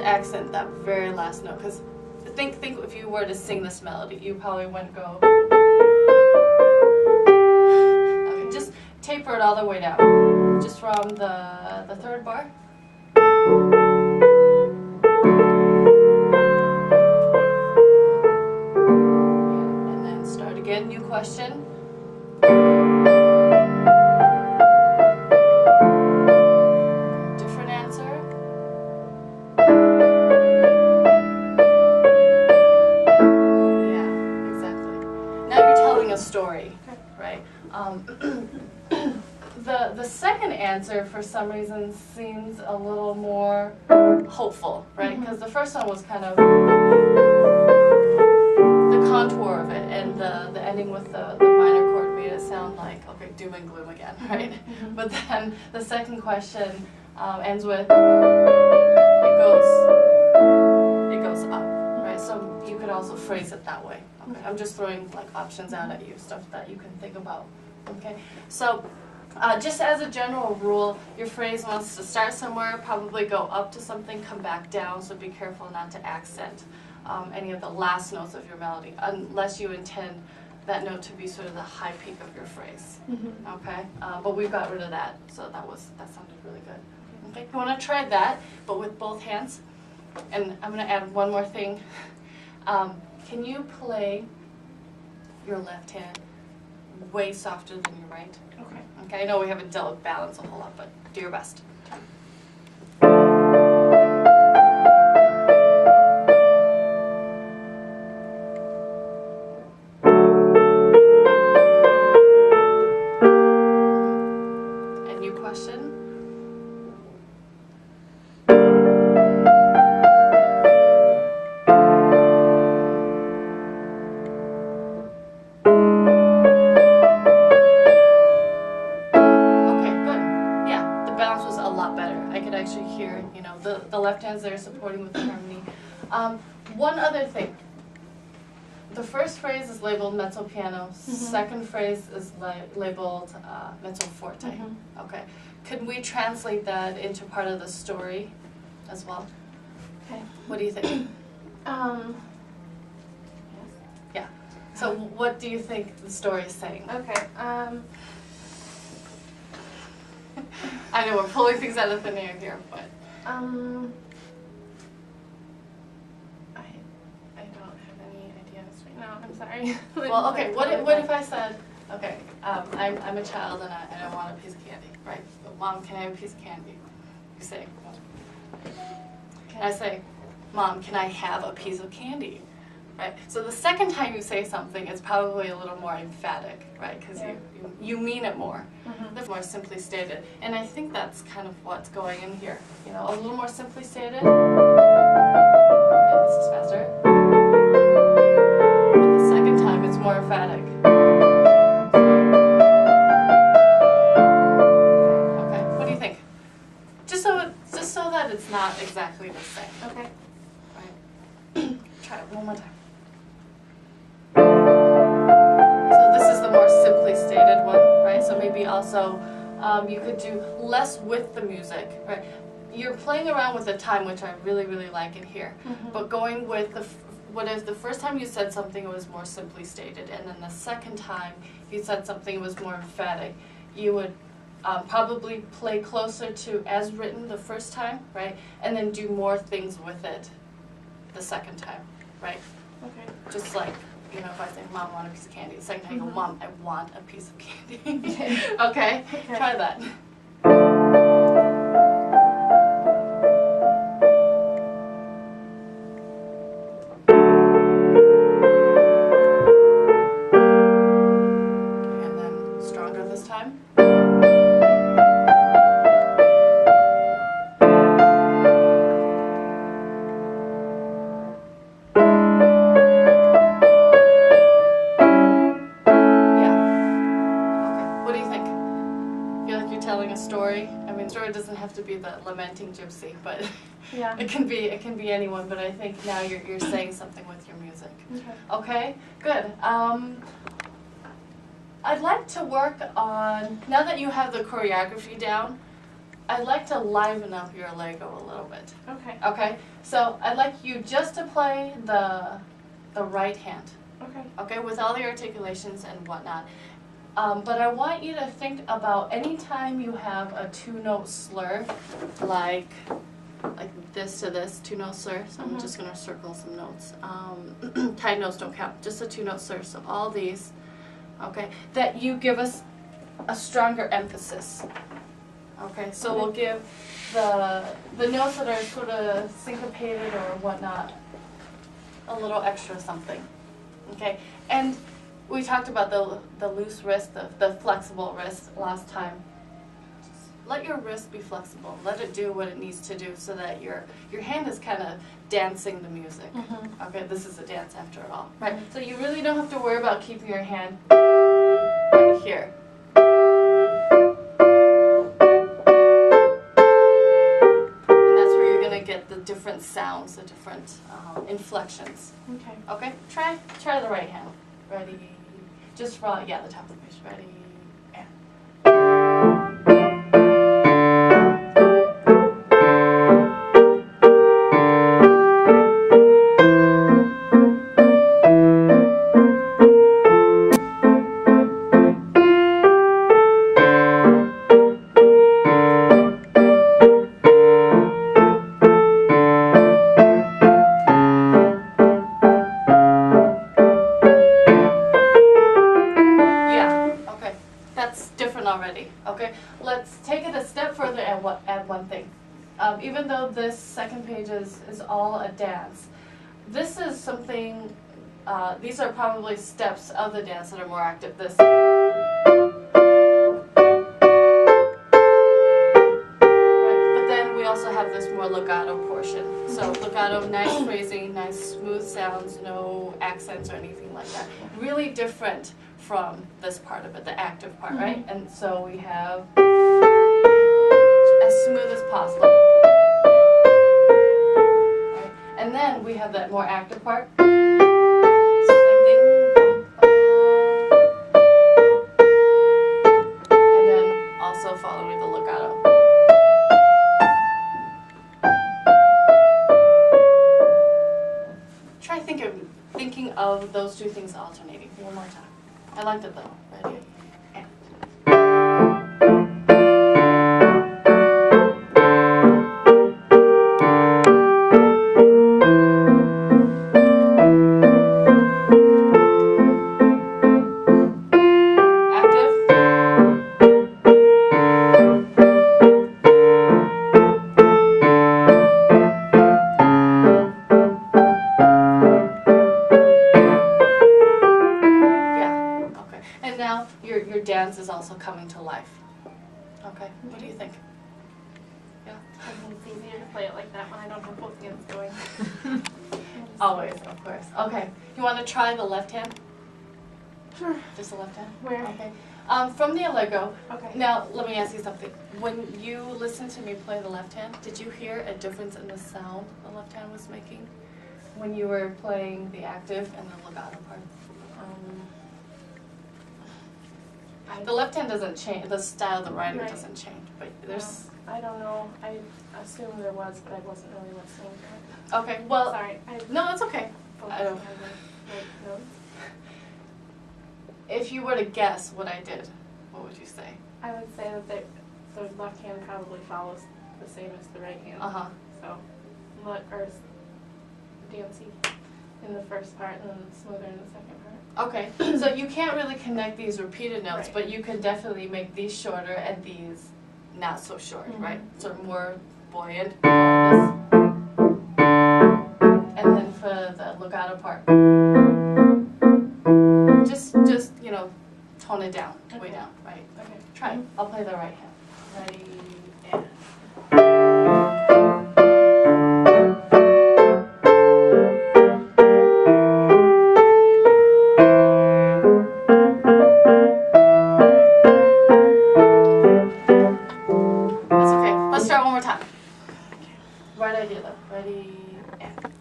accent that very last note, because think if you were to sing this melody, you probably wouldn't go. Okay, just taper it all the way down, just from the third bar. And then start again, new question. Different answer. Yeah, exactly. Now you're telling a story, right? The second answer, for some reason, seems a little more hopeful, right? Because the first one was kind of the contour of it, and the ending with the minor chord made it sound like, okay, doom and gloom again, right? But then the second question ends with, it goes up, right? So you could also phrase it that way. Okay, I'm just throwing like options out at you, stuff that you can think about. Okay, so just as a general rule, your phrase wants to start somewhere, probably go up to something, come back down, so be careful not to accent any of the last notes of your melody, unless you intend that note to be sort of the high peak of your phrase. Okay, but we got rid of that, so that sounded really good. Okay, you want to try that, but with both hands. And I'm going to add one more thing. Can you play your left hand way softer than your right? Okay. Okay, I know we haven't dealt with balance a whole lot, but do your best. And new question? The left hand's there supporting with the harmony. One other thing. The first phrase is labeled mezzo piano. Second phrase is labeled mezzo forte. Okay. Could we translate that into part of the story as well? Okay. What do you think? Yeah. So what do you think the story is saying? Okay. I know we're pulling things out of thin air here, but. I don't have any ideas right now. I'm sorry. Well, okay. What if I said, okay, I'm a child and I want a piece of candy, right? So, Mom, can I have a piece of candy? You say, and I say, Mom, can I have a piece of candy? Right. So the second time you say something, it's probably a little more emphatic, right? Because you mean it more. That's more simply stated, and I think that's kind of what's going in here. You know, a little more simply stated. Okay, this is faster. But the second time, it's more emphatic. Okay. What do you think? Just so that it's not exactly the same. Okay. Right. Try it one more time. So this is the more simply stated one, right? So maybe also you could do less with the music, right? You're playing around with the time, which I really, really like in here. But going with what if the first time you said something, it was more simply stated, and then the second time you said something, it was more emphatic, you would probably play closer to as written the first time, right? And then do more things with it the second time, right? Okay. Just like, you know, if I say, Mom, I want a piece of candy, the second time you go, Mom, I want a piece of candy. Okay? Try that. Okay, and then stronger this time. It doesn't have to be the lamenting gypsy, but it can be anyone. But I think now you're saying something with your music. Okay, good. I'd like to work on, now that you have the choreography down, I'd like to liven up your Lego a little bit. Okay. Okay, so I'd like you just to play the right hand. Okay. Okay, with all the articulations and whatnot. But I want you to think about any time you have a two-note slur, like this to this, two-note slur. So I'm just gonna circle some notes. Tied notes don't count, just a two-note slur. So all these, okay, that you give us a stronger emphasis. Okay, so we'll give the notes that are sort of syncopated or whatnot a little extra something. Okay, and we talked about the loose wrist, the flexible wrist last time. Just let your wrist be flexible. Let it do what it needs to do so that your hand is kind of dancing the music. Okay, this is a dance after all, right? So you really don't have to worry about keeping your hand right here. Get the different sounds, the different inflections. Okay. Okay, try the right hand. Ready? Just from the top of the page. Ready? And. Already, okay? Let's take it a step further and add one thing. Even though this second page is all a dance, this is something, these are probably steps of the dance that are more active. This. Right, but then we also have this more legato portion. So legato, nice phrasing, nice smooth sounds, no accents or anything like that. Really different from this part of it, the active part, right? And so we have as smooth as possible, right? And then we have that more active part. Same thing. And then also following the legato. Try thinking of those two things alternating one more time. I liked it though. Ready? And. Your dance is also coming to life. Okay, what do you think? Yeah? I think it's easier to play it like that when I don't have both hands going. Always, of course. Okay, you want to try the left hand? Sure. Just the left hand? Where? Okay. From the Allegro. Okay. Now, let me ask you something. When you listened to me play the left hand, did you hear a difference in the sound the left hand was making when you were playing the active and the legato part? The left hand doesn't change, the style of the writing doesn't change, but there's... I don't know, I assumed there was, but I wasn't really listening to it. Okay, well... Sorry. No, it's okay. I don't. Notes. If you were to guess what I did, what would you say? I would say that the left hand probably follows the same as the right hand. So, or dancey in the first part and then smoother in the second part. Okay, so you can't really connect these repeated notes, but you can definitely make these shorter and these not so short, right? So more buoyant. And then for the legato part, just you know, tone it down, way down, right? Okay. Try it. I'll play the right hand. Ready, and... That's okay. Let's start one more time. Right idea though. Ready, and...